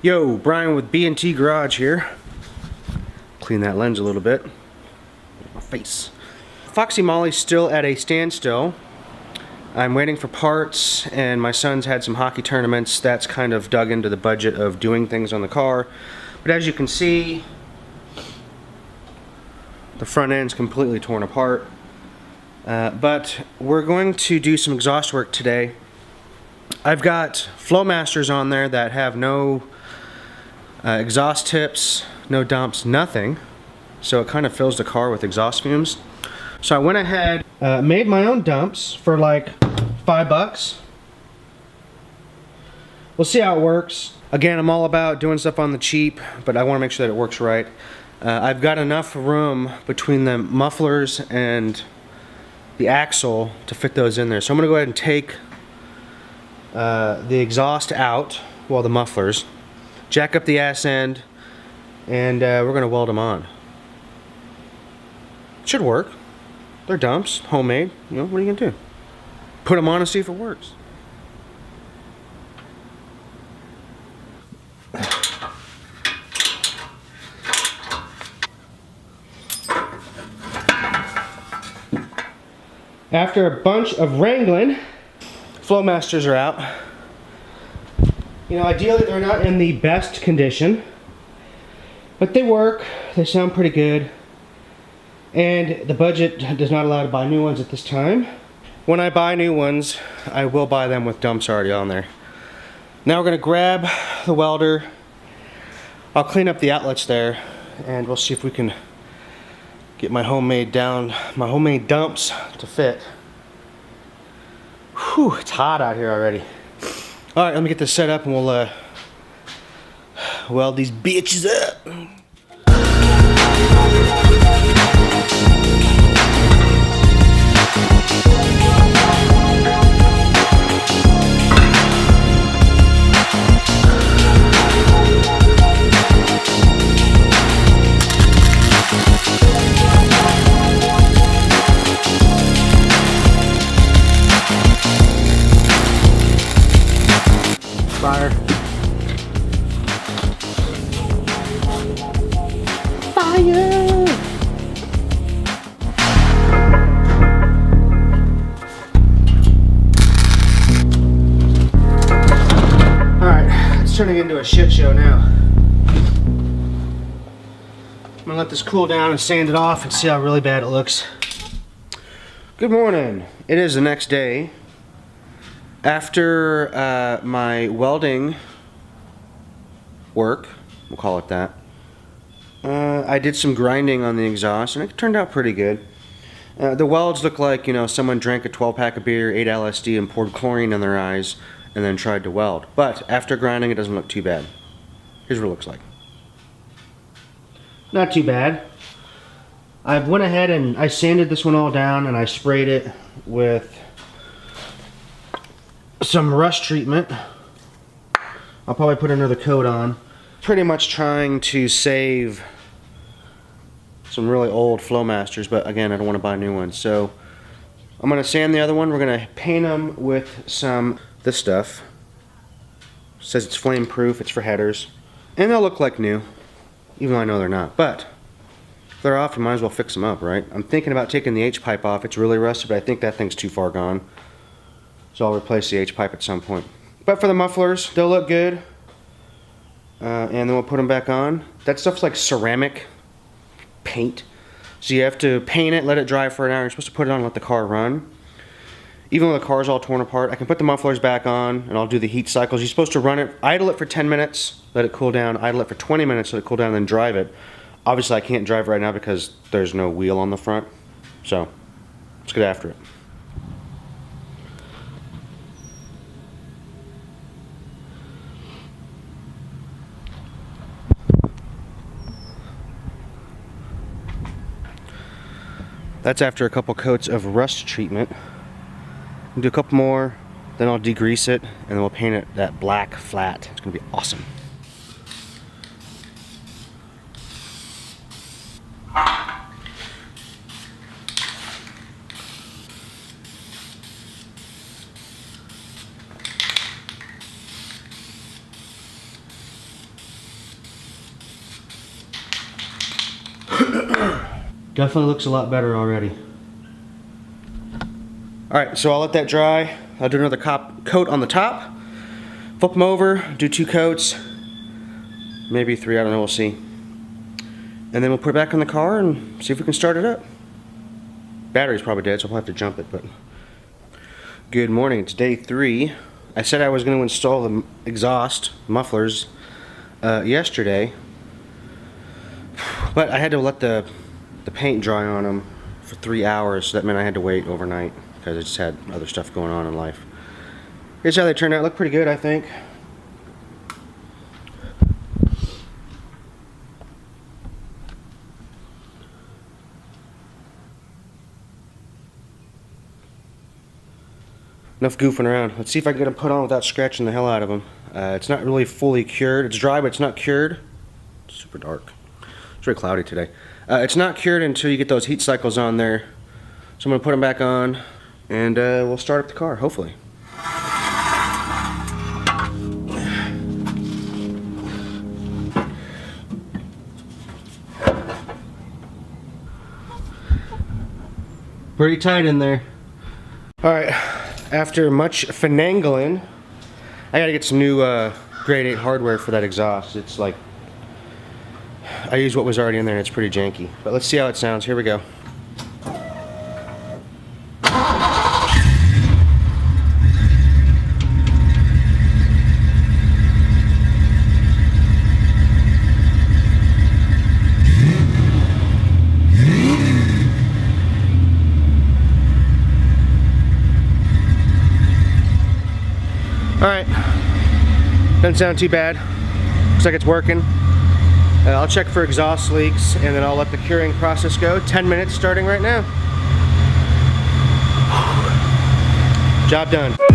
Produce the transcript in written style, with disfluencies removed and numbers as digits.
Yo, Brian with B&T Garage here. Clean that lens a little bit. My face. Foxy Molly's still at a standstill. I'm waiting for parts, and my son's had some hockey tournaments. That's kind of dug into the budget of doing things on the car. But as you can see, the front end's completely torn apart. But we're going to do some exhaust work today. I've got Flowmasters on there that have no exhaust tips, no dumps, nothing. So it kind of fills the car with exhaust fumes. So I went ahead, made my own dumps for like $5. We'll see how it works. Again, I'm all about doing stuff on the cheap, but I want to make sure that it works right. I've got enough room between the mufflers and the axle to fit those in there. So I'm going to go ahead and take the exhaust out, well, the mufflers, jack up the ass end, and we're going to weld them on. Should work. They're dumps, homemade. You know, what are you going to do? Put them on and see if it works. After a bunch of wrangling, Flowmasters are out. You know, ideally they're not in the best condition, but they work. They sound pretty good. And the budget does not allow to buy new ones at this time. When I buy new ones, I will buy them with dumps already on there. Now we're going to grab the welder. I'll clean up the outlets there, and we'll see if we can get my homemade dumps to fit. Whew, it's hot out here already. Alright, let me get this set up and we'll weld these bitches up. Fire. Fire! Alright, it's turning into a shit show now. I'm gonna let this cool down and sand it off and see how really bad it looks. Good morning. It is the next day. After my welding work, we'll call it that, I did some grinding on the exhaust and it turned out pretty good. The welds look like, you know, someone drank a 12-pack of beer, ate LSD, and poured chlorine in their eyes and then tried to weld. But after grinding, it doesn't look too bad. Here's what it looks like. Not too bad. I went ahead and I sanded this one all down and I sprayed it with some rust treatment. I'll probably put another coat on. Pretty much trying to save some really old Flowmasters, but again, I don't want to buy new ones. So I'm going to sand the other one. We're going to paint them with this stuff. It says it's flame proof, it's for headers. And they'll look like new, even though I know they're not. But if they're off, you might as well fix them up, right? I'm thinking about taking the H-pipe off. It's really rusted, but I think that thing's too far gone. So I'll replace the H-pipe at some point. But for the mufflers, they'll look good. And then we'll put them back on. That stuff's like ceramic paint. So you have to paint it, let it dry for an hour. You're supposed to put it on and let the car run. Even though the car's all torn apart, I can put the mufflers back on and I'll do the heat cycles. You're supposed to run it, idle it for 10 minutes, let it cool down, idle it for 20 minutes, let it cool down, and then drive it. Obviously I can't drive right now because there's no wheel on the front. So let's get after it. That's after a couple coats of rust treatment. I'll do a couple more, then I'll degrease it, and then we'll paint it that black flat. It's gonna be awesome. Definitely looks a lot better already. Alright, so I'll let that dry. I'll do another coat on the top. Flip them over, do 2 coats. Maybe 3, I don't know, we'll see. And then we'll put it back in the car and see if we can start it up. Battery's probably dead, so I'll have to jump it, but... Good morning, it's day 3. I said I was going to install the exhaust mufflers yesterday. But I had to let the paint dry on them for 3 hours, so that meant I had to wait overnight because I just had other stuff going on in life. Here's how they turned out. Look pretty good, I think. Enough goofing around. Let's see if I can get them put on without scratching the hell out of them. It's not really fully cured. It's dry, but it's not cured. It's super dark. It's very cloudy today. It's not cured until you get those heat cycles on there. So I'm going to put them back on, and we'll start up the car, hopefully. Pretty tight in there. Alright, after much finagling, I gotta get some new grade 8 hardware for that exhaust. It's like, I used what was already in there and it's pretty janky. But let's see how it sounds. Here we go. Alright, doesn't sound too bad. Looks like it's working. I'll check for exhaust leaks and then I'll let the curing process go. 10 minutes starting right now. Job done.